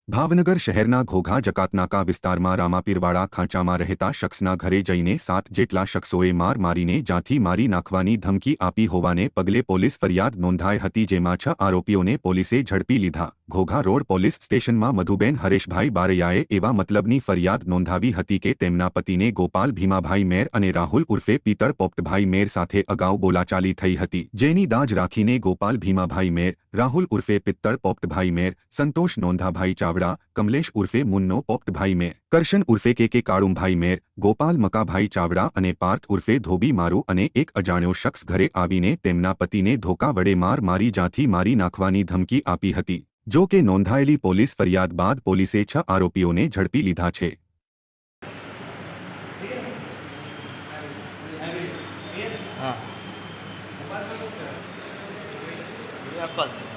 ભાવનગર શહેરના ઘોઘા જકાતનાકા વિસ્તારમાં રામાપીરવાડા ખાંચામાં રહેતા શખ્સના ઘરે જઈને 7 જેટલા શખ્સોએ માર મારીને જાથી મારી નાખવાની ધમકી આપી હોવાને પગલે પોલીસ ફરિયાદ નોંધાઈ હતી, જેમાં 6 આરોપીઓને પોલીસે ઝડપી લીધા। ઘોઘા રોડ પોલીસ સ્ટેશનમાં મધુબેન હરેશભાઈ બારૈયાએ એવા મતલબની ફરિયાદ નોંધાવી હતી કે તેમના પતિને ગોપાલ ભીમાભાઈ મેર અને રાહુલ ઉર્ફે પિત્તળ પોપટભાઈ મેર સાથે અગાઉ બોલાચાલી થઈ હતી, જેની દાજ રાખીને ગોપાલ ભીમાભાઈ મેર, રાહુલ ઉર્ફે પિત્તળ પોપટભાઈ મેર, સંતોષ નોંધાભાઈ ચાવડા, કમલેશ ઉર્ફે મુન્નો પોપટભાઈ મેર, કરશન ઉર્ફે કે કાળુંભાઈ મેર, ગોપાલ મકાભાઈ ચાવડા અને પાર્થ ઉર્ફે ધોબી મારું અને એક અજાણ્યો શખ્સ ઘરે આવીને તેમના પતિને ધોકા વડે માર મારી જાથી મારી નાખવાની ધમકી આપી હતી। જો કે નોંધાયેલી પોલીસ ફરિયાદ બાદ પોલીસે 6 આરોપીઓને ઝડપી લીધા છે। हाँ एप्पल